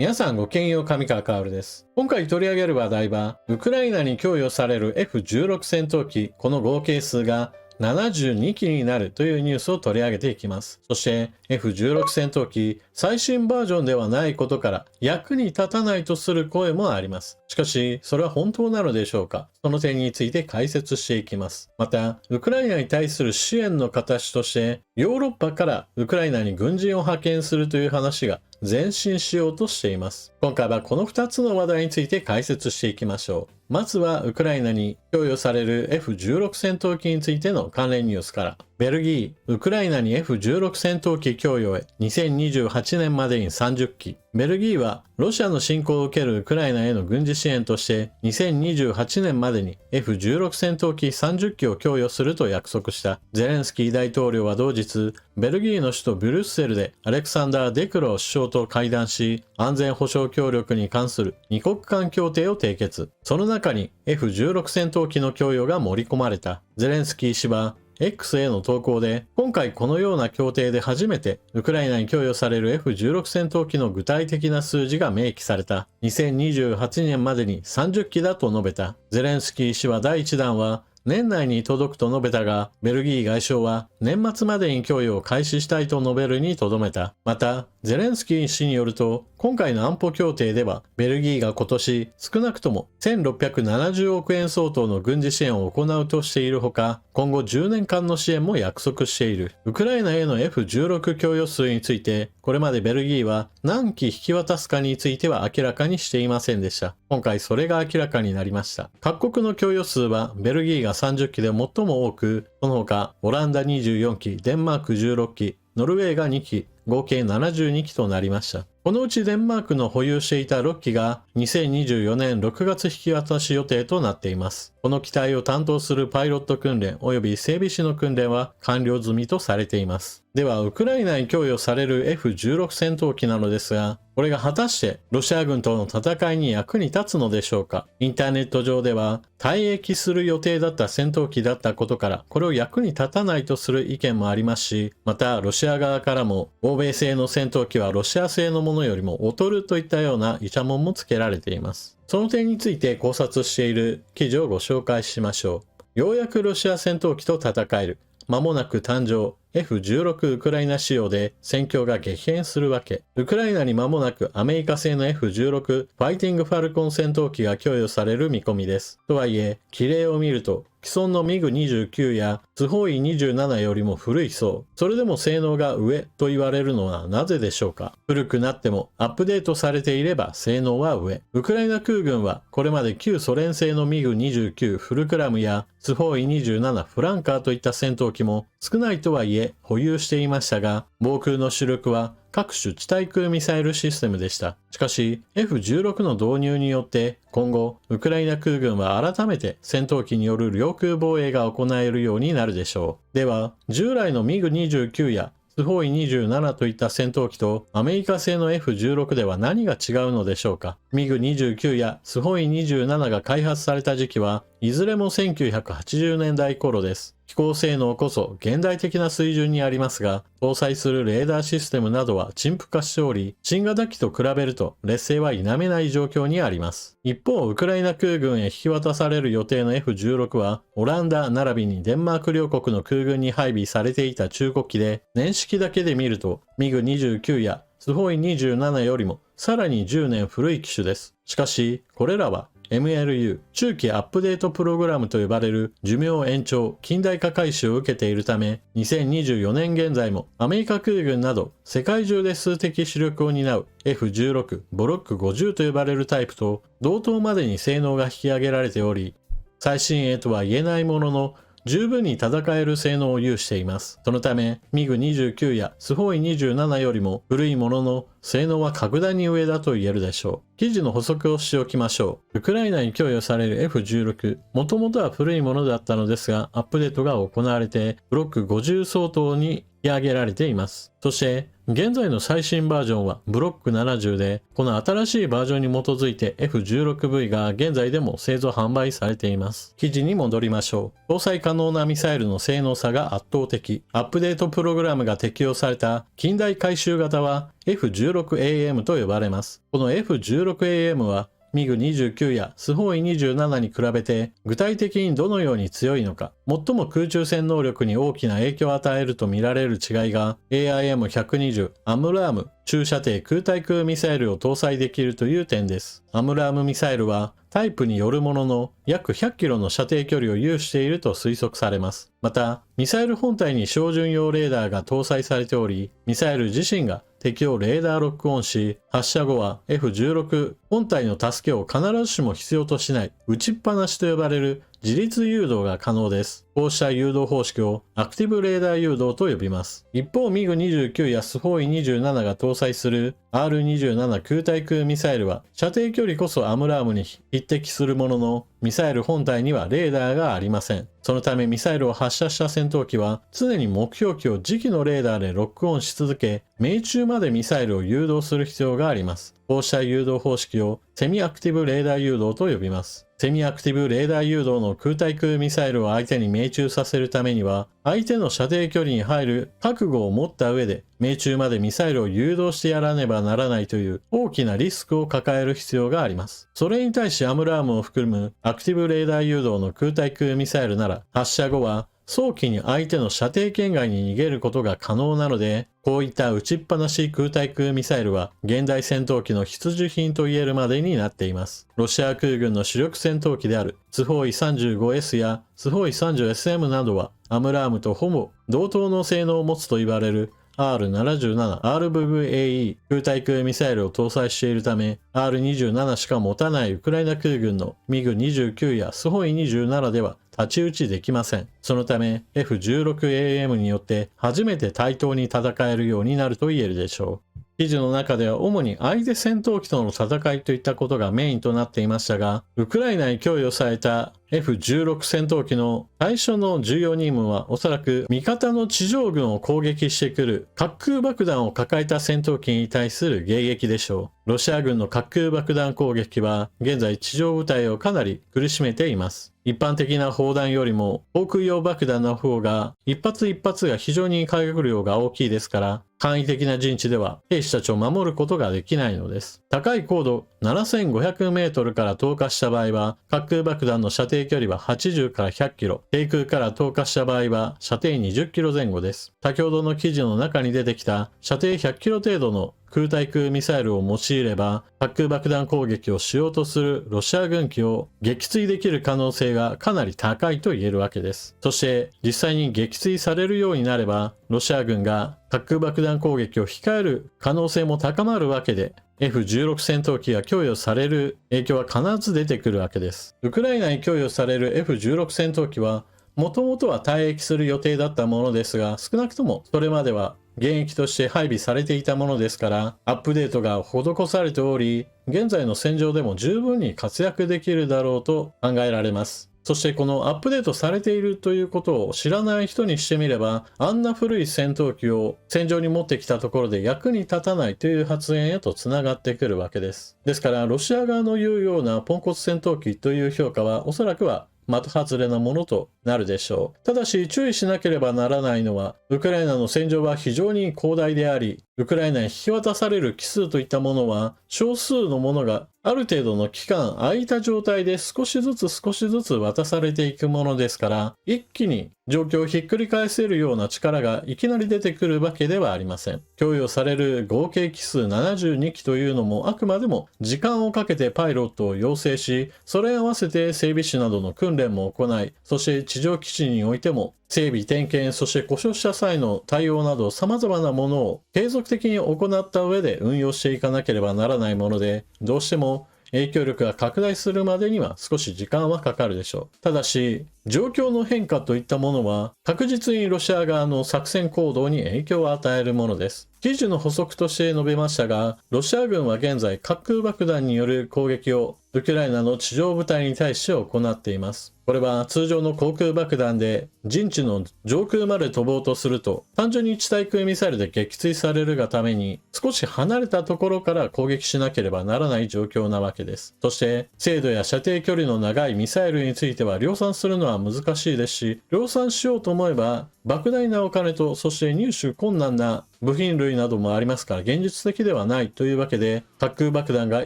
皆さんごきげんよう、上川薫です。今回取り上げる話題は、ウクライナに供与される F16 戦闘機、この合計数が72機になるというニュースを取り上げていきます。そして F16 戦闘機、最新バージョンではないことから役に立たないとする声もあります。しかし、それは本当なのでしょうか？その点について解説していきます。また、ウクライナに対する支援の形として、ヨーロッパからウクライナに軍人を派遣するという話が前進しようとしています。今回はこの2つの話題について解説していきましょう。まずはウクライナに供与される F16 戦闘機についての関連ニュースから。ベルギー、ウクライナに F16 戦闘機供与へ2028年までに30機。ベルギーはロシアの侵攻を受けるウクライナへの軍事支援として2028年までに F16 戦闘機30機を供与すると約束したゼレンスキー大統領は同日、ベルギーの首都ブリュッセルでアレクサンダー・デクロー首相と会談し、安全保障協力に関する二国間協定を締結。その中に F16 戦闘機の供与が盛り込まれた。ゼレンスキー氏はX への投稿で、今回このような協定で初めてウクライナに供与される F16 戦闘機の具体的な数字が明記された。2028年までに30機だと述べた。ゼレンスキー氏は第1弾は年内に届くと述べたが、ベルギー外相は年末までに供与を開始したいと述べるにとどめた。また、ゼレンスキー氏によると、今回の安保協定では、ベルギーが今年少なくとも1670億円相当の軍事支援を行うとしているほか、今後10年間の支援も約束している。ウクライナへの F16 供与数について、これまでベルギーは何機引き渡すかについては明らかにしていませんでした。今回それが明らかになりました。各国の供与数はベルギーが30機で最も多く、その他オランダ24機、デンマーク16機、ノルウェーが2機、合計72機となりました。このうちデンマークの保有していた6機が2024年6月引き渡し予定となっています。この機体を担当するパイロット訓練及び整備士の訓練は完了済みとされています。では、ウクライナに供与される F16 戦闘機なのですが、これが果たしてロシア軍との戦いに役に立つのでしょうか？インターネット上では退役する予定だった戦闘機だったことからこれを役に立たないとする意見もありますし、またロシア側からも欧米製の戦闘機はロシア製のものよりも劣るといったようなイチャモンもつけられています。その点について考察している記事をご紹介しましょう。ようやくロシア戦闘機と戦える。間もなく誕生。F16 ウクライナ仕様で戦況が激変するわけ。ウクライナに間もなくアメリカ製の F16 ファイティングファルコン戦闘機が供与される見込みです。とはいえ、機例を見ると既存の MiG-29 やスホイ27よりも古いそう。それでも性能が上と言われるのはなぜでしょうか？古くなってもアップデートされていれば性能は上。ウクライナ空軍はこれまで旧ソ連製の MiG-29 フルクラムやスホイ27フランカーといった戦闘機も少ないとはいえ保有していましたが、防空の主力は各種地対空ミサイルシステムでした。しかし F16 の導入によって今後ウクライナ空軍は改めて戦闘機による領空防衛が行えるようになるでしょう。では従来の MiG-29 やスホイ27といった戦闘機とアメリカ製の F16 では何が違うのでしょうか？ MiG-29 やスホイ27が開発された時期はいずれも1980年代頃です。飛行性能こそ現代的な水準にありますが、搭載するレーダーシステムなどは陳腐化しており、新型機と比べると劣勢は否めない状況にあります。一方、ウクライナ空軍へ引き渡される予定の F16 は、オランダ並びにデンマーク両国の空軍に配備されていた中古機で、年式だけで見ると、MiG-29 やスホイ27よりもさらに10年古い機種です。しかし、これらはMLU 中期アップデートプログラムと呼ばれる寿命延長近代化改修を受けているため、2024年現在もアメリカ空軍など世界中で数的主力を担う F16 ボロック50と呼ばれるタイプと同等までに性能が引き上げられており、最新鋭とは言えないものの十分に戦える性能を有しています。そのため MiG-29 やスホイ27よりも古いものの性能は格段に上だと言えるでしょう。記事の補足をしておきましょう。ウクライナに供与される F16、もともとは古いものだったのですが、アップデートが行われてブロック50相当に引き上げられています。そして現在の最新バージョンはブロック70で、この新しいバージョンに基づいて F16V が現在でも製造販売されています。記事に戻りましょう。搭載可能なミサイルの性能差が圧倒的。アップデートプログラムが適用された近代回収型は F16AM と呼ばれます。この F16AM はMiG-29 やスホイ27に比べて具体的にどのように強いのか、最も空中戦能力に大きな影響を与えると見られる違いが AIM-120 アムラーム中射程空対空ミサイルを搭載できるという点です。アムラームミサイルはタイプによるものの約100キロの射程距離を有していると推測されます。また、ミサイル本体に標準用レーダーが搭載されており、ミサイル自身が敵をレーダーロックオンし、発射後は F16 本体の助けを必ずしも必要としない撃ちっぱなしと呼ばれる自律誘導が可能です。こうした誘導方式をアクティブレーダー誘導と呼びます。一方、MiG-29 やスホイ27が搭載する R27 空対空ミサイルは射程距離こそアムラームに匹敵するものの、ミサイル本体にはレーダーがありません。そのためミサイルを発射した戦闘機は常に目標機を磁気のレーダーでロックオンし続け、命中までミサイルを誘導する必要があります。こうした誘導方式をセミアクティブレーダー誘導と呼びます。セミアクティブレーダー誘導の空対空ミサイルを相手に命中させるためには、相手の射程距離に入る覚悟を持った上で、命中までミサイルを誘導してやらねばならないという大きなリスクを抱える必要があります。それに対しアムラームを含むアクティブレーダー誘導の空対空ミサイルなら、発射後は早期に相手の射程圏外に逃げることが可能なので、こういった撃ちっぱなし空対空ミサイルは現代戦闘機の必需品と言えるまでになっています。ロシア空軍の主力戦闘機であるスホイ 35S やスホイ 30SM などはアムラームとほぼ同等の性能を持つと言われるR77 RVVAE 空対空ミサイルを搭載しているため R27 しか持たないウクライナ空軍の MiG-29 やスホイ27では太刀打ちできません。そのため F16AM によって初めて対等に戦えるようになると言えるでしょう。記事の中では主に相手戦闘機との戦いといったことがメインとなっていましたが、ウクライナに供与された F16 戦闘機の最初の重要任務はおそらく味方の地上軍を攻撃してくる滑空爆弾を抱えた戦闘機に対する迎撃でしょう。ロシア軍の滑空爆弾攻撃は現在地上部隊をかなり苦しめています。一般的な砲弾よりも航空用爆弾の方が一発一発が非常に火力量が大きいですから、簡易的な陣地では兵士たちを守ることができないのです。高い高度7500メートルから投下した場合は滑空爆弾の射程距離は80から100キロ、低空から投下した場合は射程20キロ前後です。先ほどの記事の中に出てきた射程100キロ程度の空対空ミサイルを用いれば滑空爆弾攻撃をしようとするロシア軍機を撃墜できる可能性がかなり高いと言えるわけです。そして実際に撃墜されるようになればロシア軍が滑空爆弾攻撃を控える可能性も高まるわけで、F16 戦闘機が供与される影響は必ず出てくるわけです。ウクライナに供与される F16 戦闘機はもともとは退役する予定だったものですが、少なくともそれまでは現役として配備されていたものですから、アップデートが施されており、現在の戦場でも十分に活躍できるだろうと考えられます。そしてこのアップデートされているということを知らない人にしてみれば、あんな古い戦闘機を戦場に持ってきたところで役に立たないという発言へとつながってくるわけです。ですからロシア側の言うようなポンコツ戦闘機という評価はおそらくは的外れなものとなるでしょう。ただし注意しなければならないのは、ウクライナの戦場は非常に広大であり、ウクライナに引き渡される機数といったものは少数のものがある程度の期間空いた状態で少しずつ渡されていくものですから、一気に状況をひっくり返せるような力がいきなり出てくるわけではありません。供与される合計機数72機というのもあくまでも時間をかけてパイロットを養成し、それに合わせて整備士などの訓練も行い、そして地上基地においても整備点検、そして故障した際の対応など様々なものを継続的に行った上で運用していかなければならないもので、どうしても影響力が拡大するまでには少し時間はかかるでしょう。ただし、状況の変化といったものは確実にロシア側の作戦行動に影響を与えるものです。記事の補足として述べましたが、ロシア軍は現在滑空爆弾による攻撃をウクライナの地上部隊に対して行っています。これは通常の航空爆弾で陣地の上空まで飛ぼうとすると単純に地対空ミサイルで撃墜されるがために少し離れたところから攻撃しなければならない状況なわけです。そして精度や射程距離の長いミサイルについては量産するのは難しいですし、量産しようと思えば莫大なお金とそして入手困難な部品類などもありますから現実的ではないというわけで、滑空爆弾が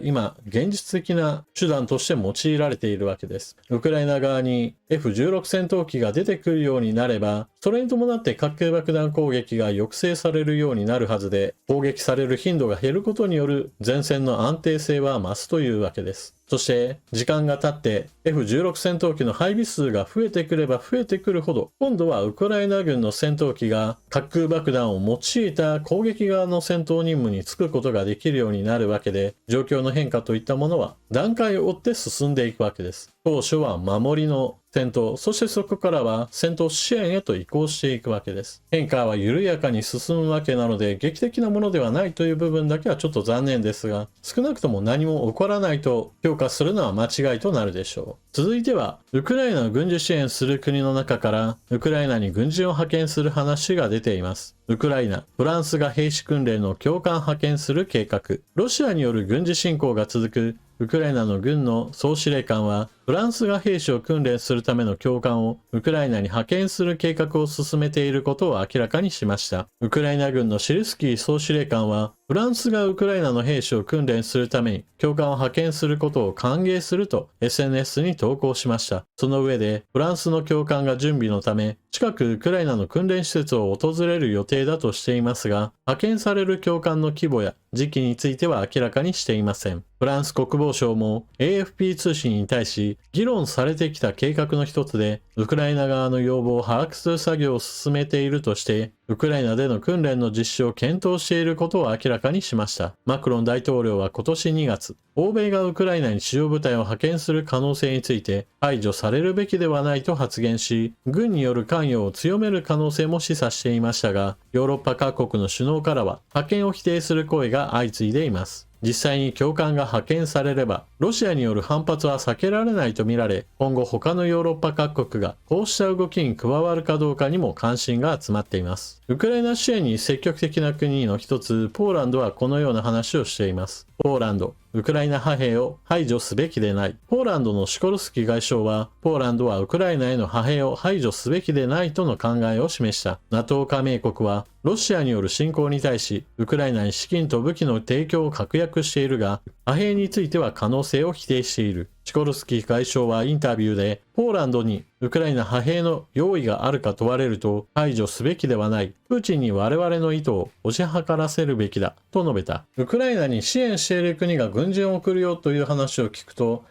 今現実的な手段として用いられているわけです。ウクライナ側に F16 戦闘機が出てくるようになれば、それに伴って滑空爆弾攻撃が抑制されるようになるはずで、攻撃される頻度が減ることによる前線の安定性は増すというわけです。そして時間が経って F16 戦闘機の配備数が増えてくれば増えてくるほど、今度はウクライナ軍の戦闘機が滑空爆弾を用いた攻撃側の戦闘任務に就くことができるようになるわけで、状況の変化といったものは段階を追って進んでいくわけです。当初は守りの戦闘、そしてそこからは戦闘支援へと移行していくわけです。変化は緩やかに進むわけなので、劇的なものではないという部分だけはちょっと残念ですが、少なくとも何も起こらないと評価するのは間違いとなるでしょう。続いては、ウクライナを軍事支援する国の中から、ウクライナに軍人を派遣する話が出ています。ウクライナ、フランスが兵士訓練の教官派遣する計画。ロシアによる軍事侵攻が続くウクライナの軍の総司令官は、フランスが兵士を訓練するための教官をウクライナに派遣する計画を進めていることを明らかにしました。ウクライナ軍のシルスキー総司令官は、フランスがウクライナの兵士を訓練するために教官を派遣することを歓迎すると SNS に投稿しました。その上で、フランスの教官が準備のため、近くウクライナの訓練施設を訪れる予定だとしていますが、派遣される教官の規模や時期については明らかにしていません。フランス国防省も AFP 通信に対し、議論されてきた計画の一つで、ウクライナ側の要望を把握する作業を進めているとして、ウクライナでの訓練の実施を検討していることを明らかにしました。マクロン大統領は今年2月、欧米がウクライナに地上部隊を派遣する可能性について排除されるべきではないと発言し、軍による関与を強める可能性も示唆していましたが、ヨーロッパ各国の首脳からは派遣を否定する声が相次いでいます。実際に教官が派遣されれば、ロシアによる反発は避けられないとみられ、今後他のヨーロッパ各国がこうした動きに加わるかどうかにも関心が集まっています。ウクライナ支援に積極的な国の一つ、ポーランドはこのような話をしています。ポーランド、ウクライナ派兵を排除すべきでない。ポーランドのシコルスキー外相は、ポーランドはウクライナへの派兵を排除すべきでないとの考えを示した。NATO 加盟国は、ロシアによる侵攻に対し、ウクライナに資金と武器の提供を確約しているが、派兵については可能性を否定している。シコルスキー外相はインタビューで、ポーランドにウクライナ派兵の用意があるか問われると、排除すべきではない。プーチンに我々の意図を推し量らせるべきだ。と述べた。ウクライナに支援している国が軍人を送るよという話を聞くと、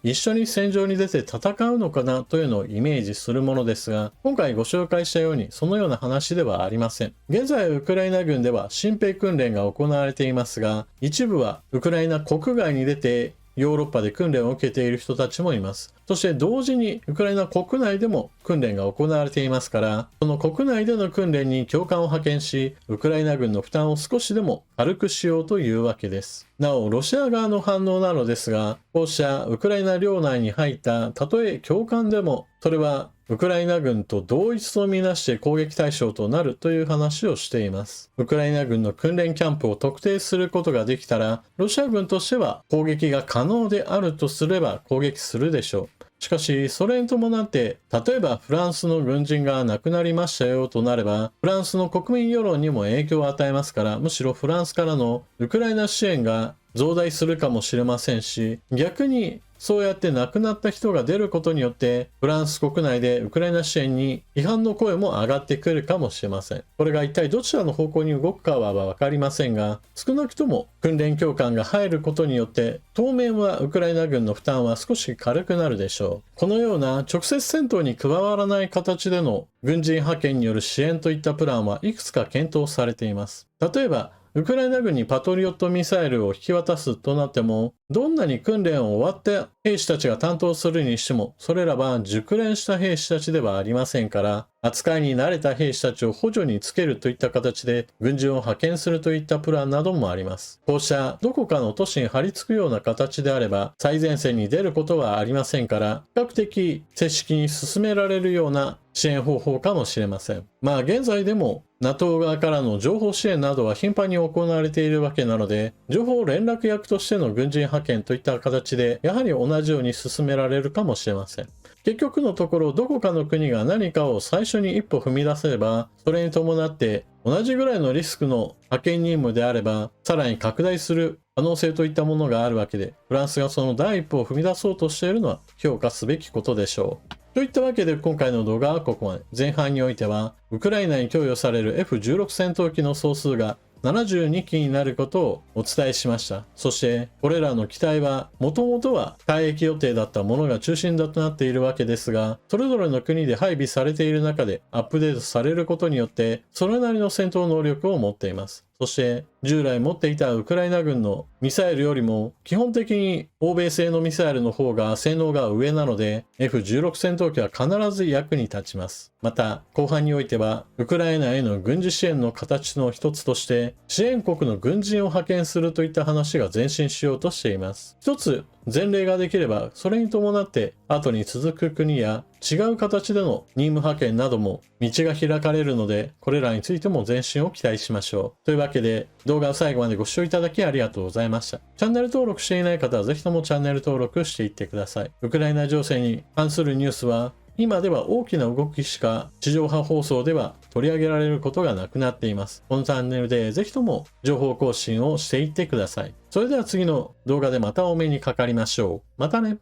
一緒に戦場に出て戦うのかなというのをイメージするものですが、今回ご紹介したようにそのような話ではありません。現在ウクライナ軍では新兵訓練が行われていますが、一部はウクライナ国外に出てヨーロッパで訓練を受けている人たちもいます。そして同時にウクライナ国内でも訓練が行われていますから、その国内での訓練に教官を派遣し、ウクライナ軍の負担を少しでも軽くしようというわけです。なお、ロシア側の反応なのですが、こうしたウクライナ領内に入ったたとえ教官でも、それはウクライナ軍と同一とみなして攻撃対象となるという話をしています。ウクライナ軍の訓練キャンプを特定することができたら、ロシア軍としては攻撃が可能であるとすれば攻撃するでしょう。しかし、それに伴って、例えばフランスの軍人が亡くなりましたよとなれば、フランスの国民世論にも影響を与えますから、むしろフランスからのウクライナ支援が増大するかもしれませんし、逆にそうやって亡くなった人が出ることによって、フランス国内でウクライナ支援に批判の声も上がってくるかもしれません。これが一体どちらの方向に動くかはわかりませんが、少なくとも訓練教官が入ることによって、当面はウクライナ軍の負担は少し軽くなるでしょう。このような直接戦闘に加わらない形での軍人派遣による支援といったプランはいくつか検討されています。例えば、ウクライナ軍にパトリオットミサイルを引き渡すとなっても、どんなに訓練を終わって兵士たちが担当するにしても、それらは熟練した兵士たちではありませんから、扱いに慣れた兵士たちを補助につけるといった形で軍人を派遣するといったプランなどもあります。こうしたどこかの都市に張り付くような形であれば、最前線に出ることはありませんから、比較的正式に進められるような支援方法かもしれません。現在でも NATO 側からの情報支援などは頻繁に行われているわけなので、情報連絡役としての軍人派遣といった形で、やはり同じように進められるかもしれません。結局のところ、どこかの国が何かを最初に一歩踏み出せれば、それに伴って同じぐらいのリスクの派遣任務であれば、さらに拡大する可能性といったものがあるわけで、フランスがその第一歩を踏み出そうとしているのは評価すべきことでしょう。といったわけで今回の動画はここまで。前半においては、ウクライナに供与される F16 戦闘機の総数が72機になることをお伝えしました。そして、これらの機体は、もともとは退役予定だったものが中心だとなっているわけですが、それぞれの国で配備されている中でアップデートされることによって、それなりの戦闘能力を持っています。そして、従来持っていたウクライナ軍のミサイルよりも、基本的に欧米製のミサイルの方が性能が上なので、F16 戦闘機は必ず役に立ちます。また、後半においては、ウクライナへの軍事支援の形の一つとして、支援国の軍人を派遣するといった話が前進しようとしています。一つ、前例ができれば、それに伴って後に続く国や違う形での任務派遣なども道が開かれるので、これらについても前進を期待しましょう。というわけで、動画を最後までご視聴いただきありがとうございました。チャンネル登録していない方はぜひともチャンネル登録していってください。ウクライナ情勢に関するニュースは、今では大きな動きしか地上波放送では取り上げられることがなくなっています。このチャンネルでぜひとも情報更新をしていってください。それでは次の動画でまたお目にかかりましょう。またね。